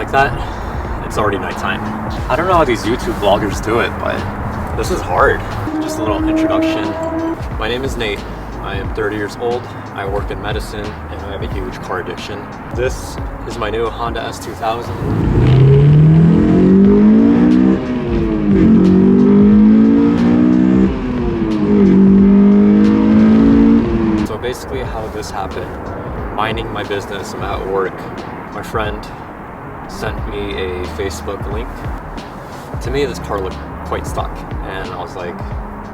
like that, it's already nighttime. I don't know how these YouTube vloggers do it, but this is hard. Just a little introduction. My name is Nate. I am 30 years old. I work in medicine and I have a huge car addiction. This is my new Honda S2000. Basically how this happened, minding my business, I'm at work, my friend sent me a Facebook link. To me this car looked quite stuck and I was like,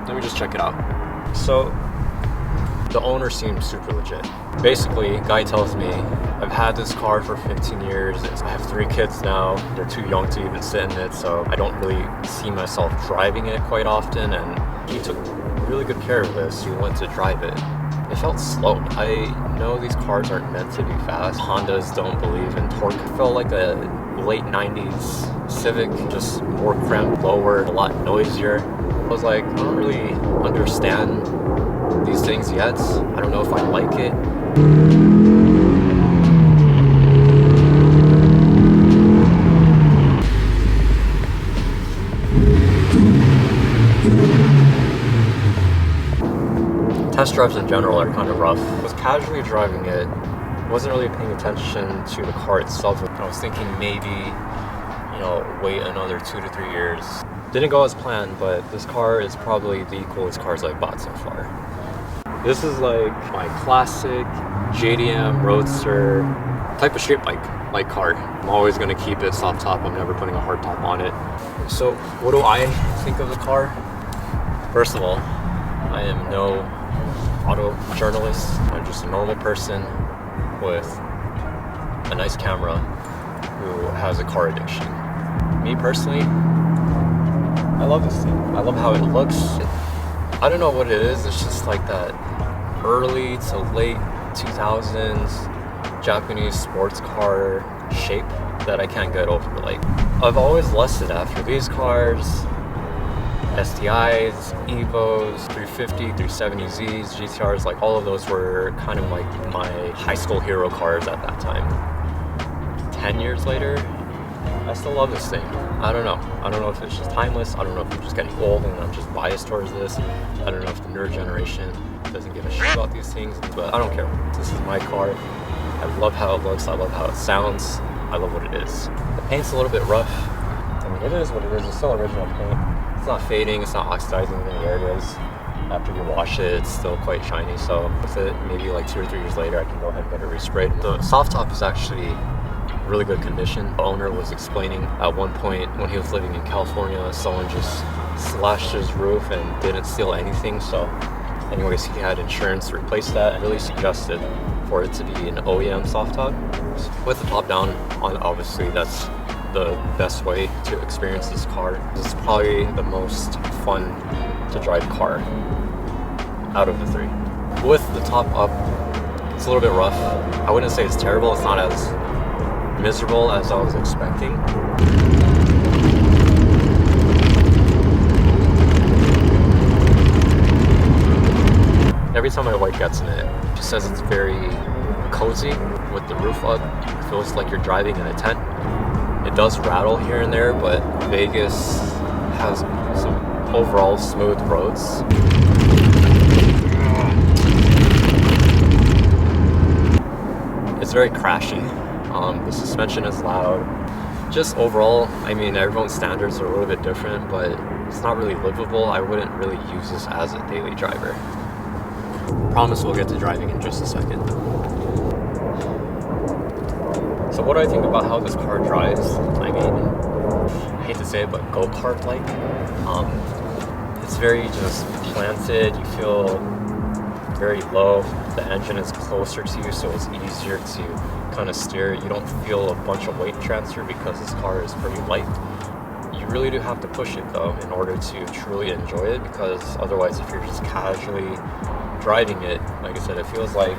let me just check it out. So the owner seemed super legit. Basically, guy tells me, I've had this car for 15 years, I have 3 kids now, they're too young to even sit in it, so I don't really see myself driving it quite often, and he took really good care of this. He went to drive it. It felt slow. I know these cars aren't meant to be fast. Hondas don't believe in torque. It felt like a late 90s Civic, just more cramped, lower, a lot noisier. I was like, I don't really understand these things yet. I don't know if I like it. Test drives in general are kind of rough. I was casually driving it, wasn't really paying attention to the car itself. I was thinking maybe, wait another 2 to 3 years. Didn't go as planned, but this car is probably the coolest cars I've bought so far. This is like my classic JDM Roadster type of street bike car. I'm always gonna keep it soft top. I'm never putting a hard top on it. So what do I think of the car? First of all, I am no auto journalist. I'm just a normal person with a nice camera who has a car addiction. Me personally, I love this thing. I love how it looks. I don't know what it is. It's just like that early to late 2000s Japanese sports car shape that I can't get over. Like, I've always lusted after these cars. STIs, Evos, 350, 370Zs, GTRs, like all of those were kind of like my high school hero cars at that time. 10 years later, I still love this thing. I don't know. I don't know if it's just timeless. I don't know if I'm just getting old and I'm just biased towards this. I don't know if the newer generation doesn't give a shit about these things, but I don't care. This is my car. I love how it looks. I love how it sounds. I love what it is. The paint's a little bit rough. I mean, it is what it is. It's still original paint. It's not fading, it's not oxidizing in any areas. After you wash it, it's still quite shiny, so with it, maybe like 2 or 3 years later, I can go ahead and get it resprayed. The soft top is actually really good condition. The owner was explaining at one point when he was living in California, someone just slashed his roof and didn't steal anything, so anyways, he had insurance to replace that and really suggested for it to be an OEM soft top. With the top down on, obviously that's the best way to experience this car. This is probably the most fun to drive car out of the 3. With the top up, it's a little bit rough. I wouldn't say it's terrible. It's not as miserable as I was expecting. Every time my wife gets in it, she says it's very cozy with the roof up. It feels like you're driving in a tent. It does rattle here and there, but Vegas has some overall smooth roads. It's very crashy. The suspension is loud. Just overall, I mean, everyone's standards are a little bit different, but it's not really livable. I wouldn't really use this as a daily driver. Promise we'll get to driving in just a second. So what do I think about how this car drives? I mean, I hate to say it, but go-kart like. It's very just planted. You feel very low. The engine is closer to you, so it's easier to kind of steer. You don't feel a bunch of weight transfer because this car is pretty light. You really do have to push it though in order to truly enjoy it, because otherwise if you're just casually driving it, like I said, it feels like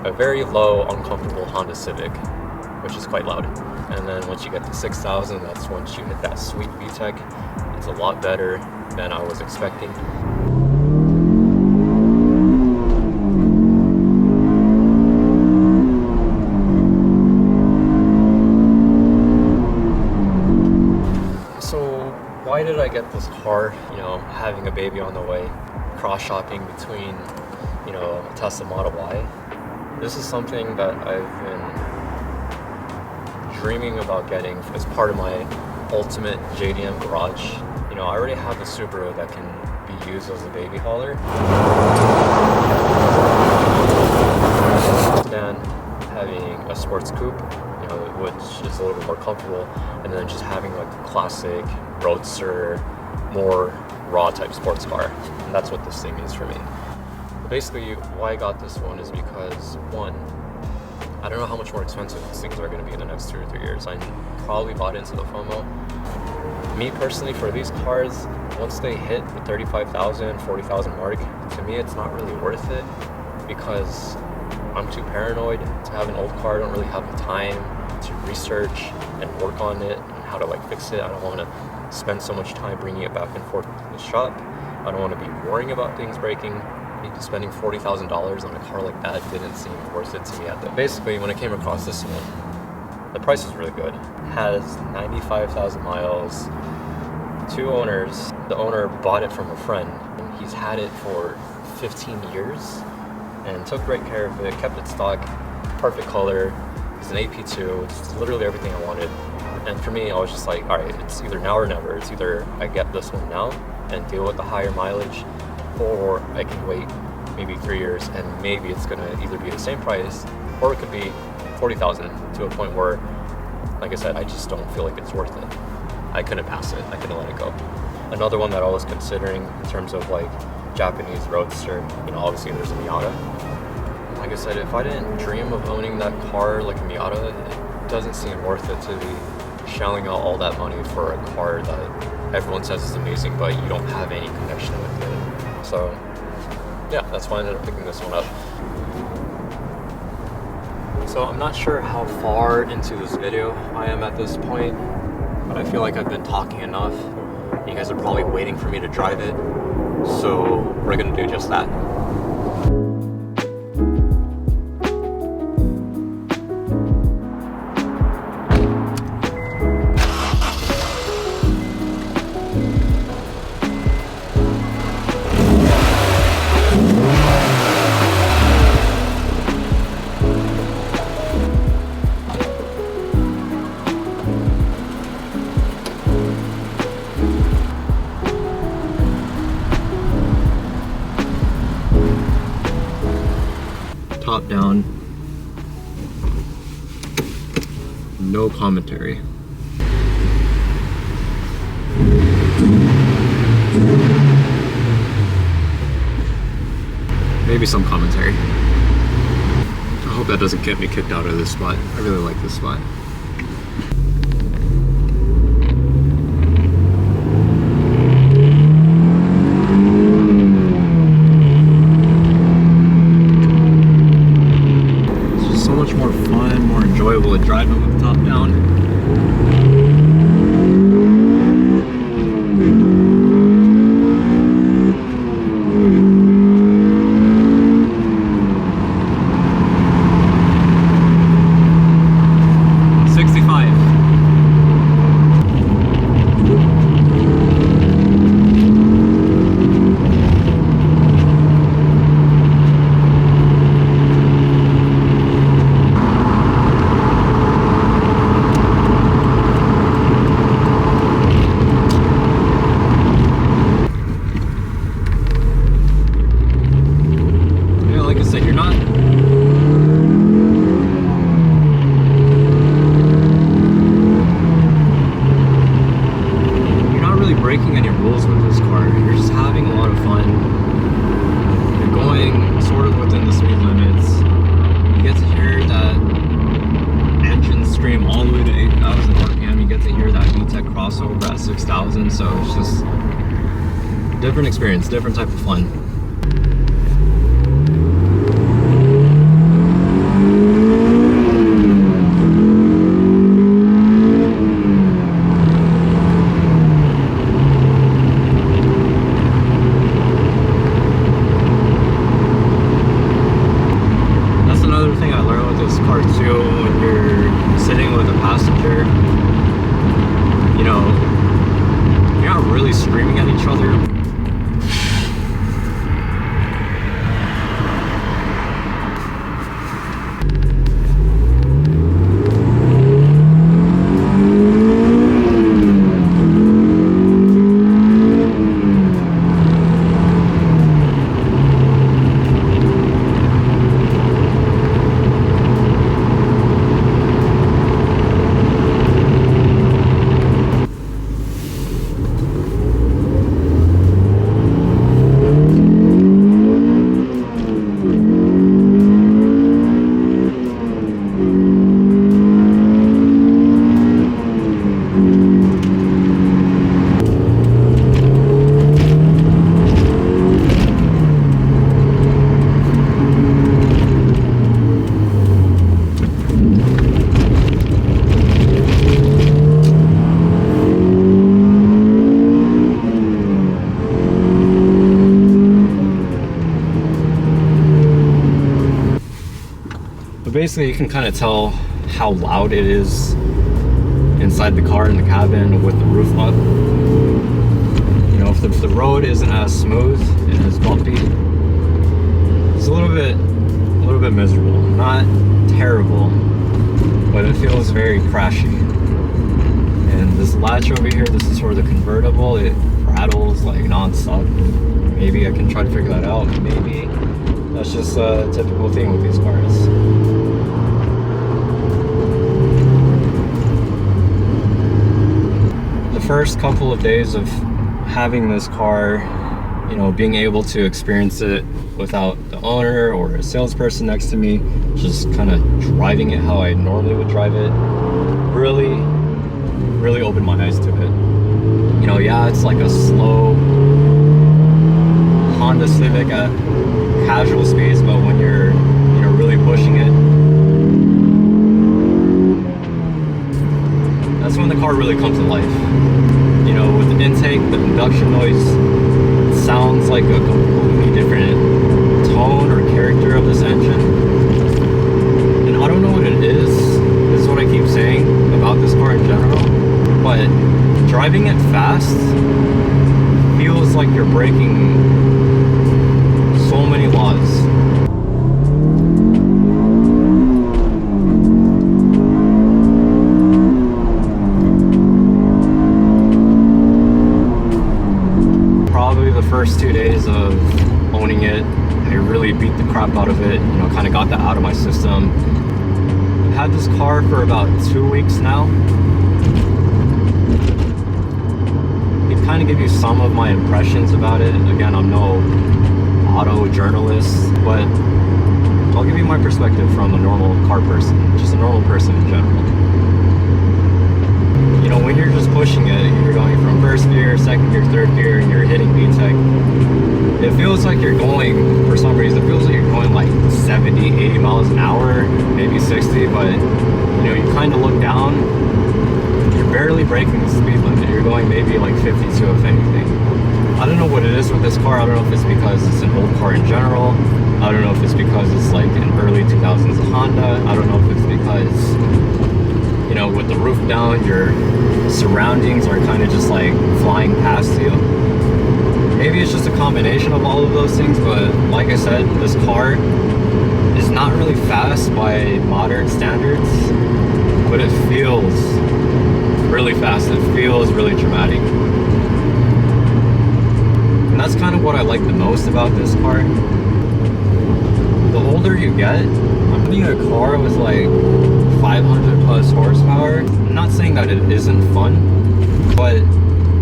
a very low, uncomfortable Honda Civic, which is quite loud. And then once you get to 6000, that's once you hit that sweet VTEC. It's a lot better than I was expecting. this car, you know, having a baby on the way, cross-shopping between, you know, a Tesla Model Y. This is something that I've been dreaming about getting as part of my ultimate JDM garage. You know, I already have a Subaru that can be used as a baby hauler. Then having a sports coupe, you know, which is a little bit more comfortable, and then just having like a classic roadster, more raw type sports car. And that's what this thing is for me. But basically, why I got this one is because, one, I don't know how much more expensive these things are going to be in the next 2 or 3 years. I probably bought into the FOMO. Me personally, for these cars, once they hit the 35,000, 40,000 mark, to me it's not really worth it because I'm too paranoid to have an old car. I don't really have the time to research and work on it and how to like fix it. I don't want to spend so much time bringing it back and forth to the shop. I don't want to be worrying about things breaking. Spending $40,000 on a car like that didn't seem worth it to me at that. Basically, when I came across this one, the price was really good. Has 95,000 miles, 2 owners. The owner bought it from a friend. He's had it for 15 years and took great care of it, kept it stock, perfect color. It's an AP2, it's literally everything I wanted. And for me, I was just like, all right, it's either now or never. It's either I get this one now and deal with the higher mileage, or I can wait maybe 3 years and maybe it's gonna either be the same price or it could be 40,000 to a point where, like I said, I just don't feel like it's worth it. I couldn't pass it, I couldn't let it go. Another one that I was considering in terms of like Japanese roadster, you know, obviously there's a Miata. Like I said, if I didn't dream of owning that car like a Miata, it doesn't seem worth it to be shelling out all that money for a car that everyone says is amazing, but you don't have any connection with it. So yeah, that's why I ended up picking this one up. So I'm not sure how far into this video I am at this point, but I feel like I've been talking enough. You guys are probably waiting for me to drive it, so we're gonna do just that. Top down, no commentary. Maybe some commentary. I hope that doesn't get me kicked out of this spot. I really like this spot. More fun, more enjoyable to drive it with the top down. breaking any rules with this car. You're just having a lot of fun. You're going sort of within the speed limits. You get to hear that engine scream all the way to 8,000 RPM. You get to hear that VTEC crossover at 6,000. So it's just a different experience, different type of fun. Screaming basically you can kind of tell how loud it is inside the car in the cabin with the roof up. You know, if the road isn't as smooth and as bumpy, it's a little bit miserable. Not terrible, but it feels very crashy. And this latch over here, this is for the convertible, it rattles like non-stop. Maybe I can try to figure that out. Maybe that's just a typical thing with these cars. The first couple of days of having this car, you know, being able to experience it without the owner or a salesperson next to me, just kind of driving it how I normally would drive it, really opened my eyes to it. You know, yeah, it's like a slow Honda Civic at casual speeds, but when you're, you know, really pushing it, that's when the car really comes to life. You know, with the intake, the induction noise, it sounds like a completely different tone or character of this engine. And I don't know what it is. This is what I keep saying about this car in general. But driving it fast feels like you're breaking so many laws. Probably the first 2 days of owning it, I really beat the crap out of it, you know, kind of got that out of my system. I've had this car for about 2 weeks now. Kind of give you some of my impressions about it. Again, I'm no auto journalist, but I'll give you my perspective from a normal car person, just a normal person in general. You know, when you're just pushing it, you're going from first gear, second gear, third gear, and you're hitting VTEC, it feels like you're going, for some reason, it feels like you're going like 70, 80 miles an hour, maybe 60, but you know, you kind of look down, you're barely breaking the speed limit. You're going maybe like 52 if anything. I don't know what it is with this car. I don't know if it's because it's an old car in general. I don't know if it's because it's like an early 2000s Honda. I don't know if it's because, you know, with the roof down, your surroundings are kind of just like flying past you. Maybe it's just a combination of all of those things, but like I said, this car is not really fast by modern standards, but it feels really fast. It feels really dramatic. And that's kind of what I like the most about this car. The older you get, I'm getting a car with like 500 plus horsepower. I'm not saying that it isn't fun, but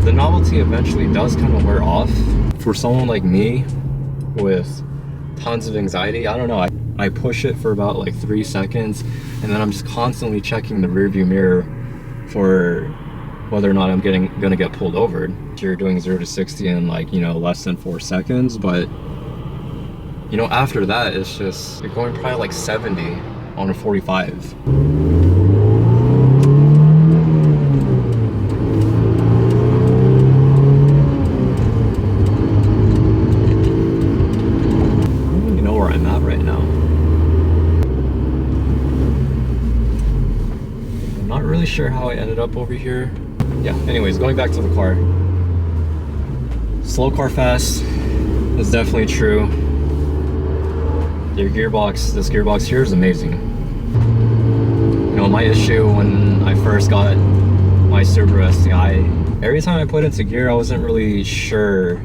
the novelty eventually does kind of wear off. For someone like me with tons of anxiety, I don't know, I push it for about like 3 seconds, and then I'm just constantly checking the rearview mirror for whether or not I'm gonna get pulled over. You're doing 0 to 60 in like, you know, less than 4 seconds, but you know, after that it's just, you're going probably like 70 on a 45. You know where I'm at right now. I'm not really sure how I ended up over here. Yeah, anyways, going back to the car. Slow car fast is definitely true. Your gearbox, this gearbox here is amazing. You know, my issue when I first got my Subaru STI, every time I put into gear, I wasn't really sure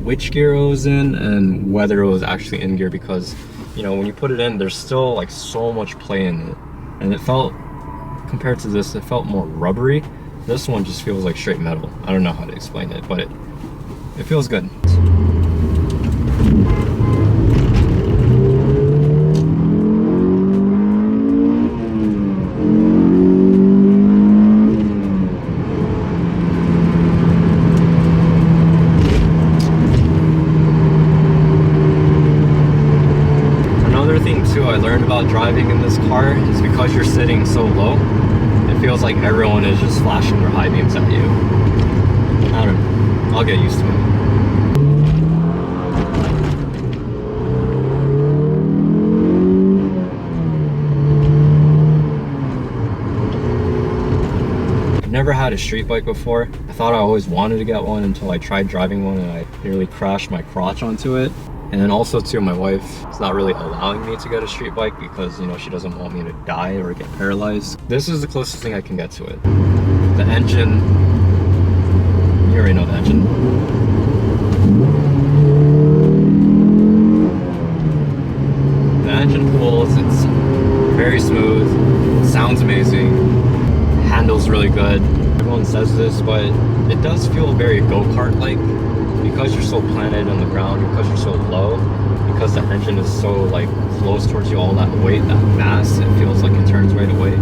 which gear it was in and whether it was actually in gear, because, you know, when you put it in, there's still like so much play in it. And it felt, compared to this, it felt more rubbery. This one just feels like straight metal. I don't know how to explain it, but it feels good. Another thing too I learned about driving in this car is because you're sitting so low, it feels like everyone is just flashing their high beams at you. I don't know. I'll get used to it. never had a street bike before. I thought I always wanted to get one until I tried driving one and I nearly crashed my crotch onto it. And then also too, my wife is not really allowing me to get a street bike because, you know, she doesn't want me to die or get paralyzed. This is the closest thing I can get to it. The engine, you already know the engine. The engine pulls, it's very smooth, sounds amazing, handles really good. Everyone says this, but it does feel very go-kart like. Because you're so planted on the ground, because you're so low, because the engine is so like close towards you, all that weight, that mass, it feels like it turns right away.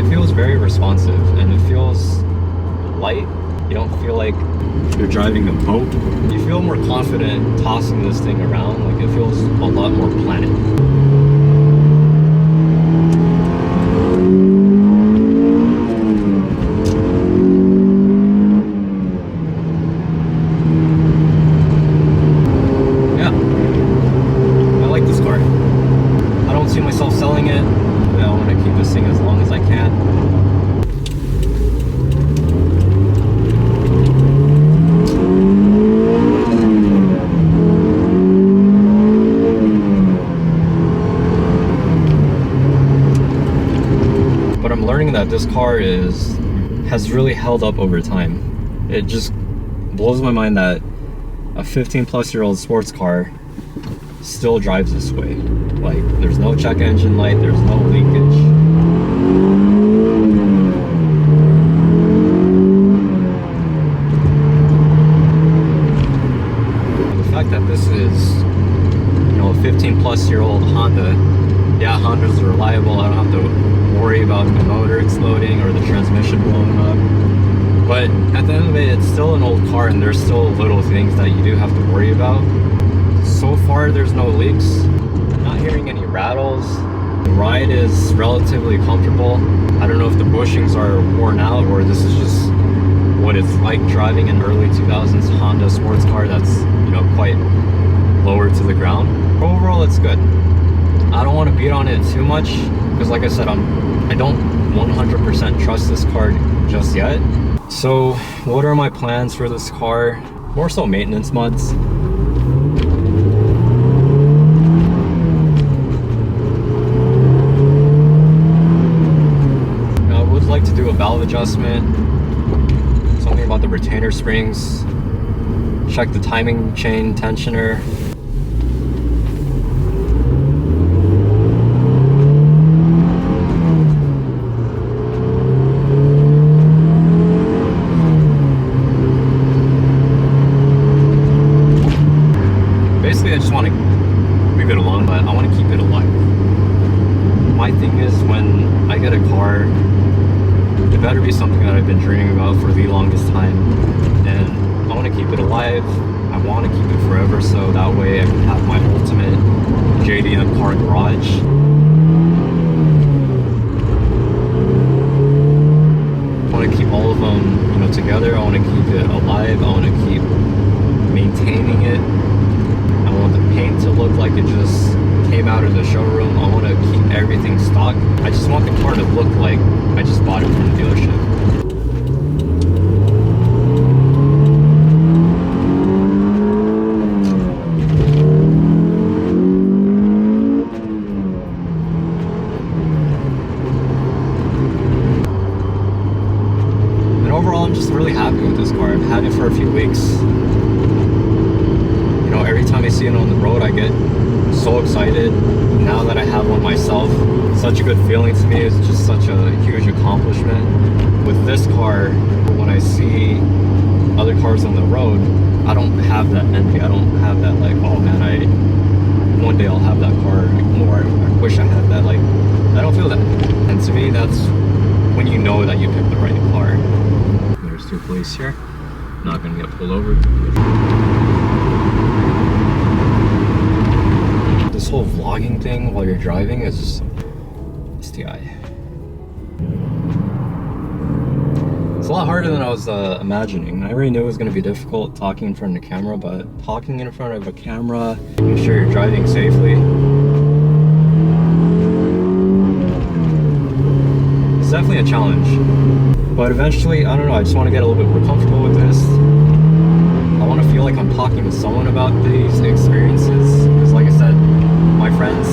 It feels very responsive and it feels light. You don't feel like you're driving a boat. You feel more confident tossing this thing around. Like it feels a lot more planted. That this car has really held up over time. It just blows my mind that a 15-plus-year-old sports car still drives this way. Like, there's no check engine light, there's no leakage. And the fact that this is, you know, a 15-plus-year-old Honda, yeah, Hondas are reliable. I don't have to worry about the motor exploding or the transmission blowing up. But at the end of the day, it's still an old car and there's still little things that you do have to worry about. So far, there's no leaks. I'm not hearing any rattles. The ride is relatively comfortable. I don't know if the bushings are worn out or this is just what it's like driving an early 2000s Honda sports car that's, you know, quite lower to the ground. But overall, it's good. I don't want to beat on it too much because, like I said, I don't 100% trust this car just yet. So what are my plans for this car? More so maintenance mods. Now, I would like to do a valve adjustment, something about the retainer springs, check the timing chain tensioner. I just want to move it along, but I want to keep it alive. My thing is, when I get a car, it better be something that I've been dreaming about for the longest time, and I want to keep it alive. I want to keep it forever, so that way I can have my ultimate JDM car garage. I want to keep all of them, you know, together. I want to keep it alive. I want to keep maintaining it. I want the paint to look like it just came out of the showroom. I want to keep everything stock. I just want the car to look like I just bought it from the dealership. And overall, I'm just really happy with this car. I've had it for a few weeks. Every time I see it on the road, I get so excited. Now that I have one myself, such a good feeling to me. It's just such a huge accomplishment. With this car, when I see other cars on the road, I don't have that envy. I don't have that like, oh man, one day I'll have that car, or I wish I had that. Like, I don't feel that. And to me, that's when you know that you picked the right car. There's two police here. Not gonna get pulled over. This whole vlogging thing while you're driving is STI. It's a lot harder than I was imagining. I already knew it was going to be difficult talking in front of the camera, but talking in front of a camera, making sure you're driving safely, it's definitely a challenge. But eventually, I don't know, I just want to get a little bit more comfortable with this. I want to feel like I'm talking to someone about these experiences. Because like I said, my friends,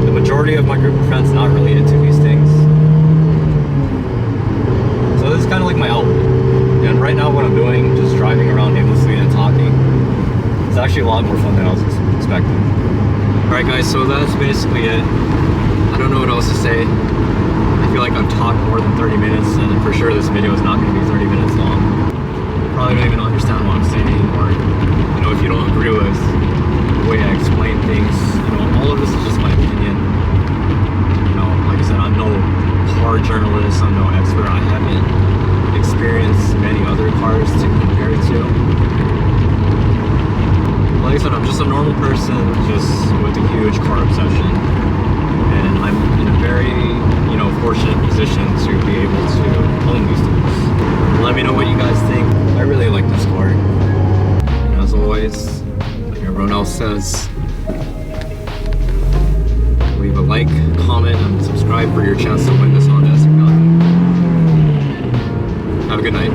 the majority of my group of friends not really into these things. So this is kind of like my outlet. And right now what I'm doing, just driving around aimlessly and talking, it's actually a lot more fun than I was expecting. Alright guys, so that's basically it. I don't know what else to say. I feel like I've talked more than 30 minutes, and for sure this video is not going to be 30 minutes long. You probably don't even understand what I'm saying, or you know, if you don't agree with the way I explain things, you know, all of this is just my opinion. You know, like I said, I'm no car journalist, I'm no expert, I haven't experienced many other cars to compare it to. Like I said, I'm just a normal person, just with a huge car obsession. And I'm in a very, you know, fortunate position to be able to own these things. Let me know what you guys think. I really like this car. And as always, like everyone else says, leave a like, comment, and subscribe for your chance to win this Honda S2000. Have a good night.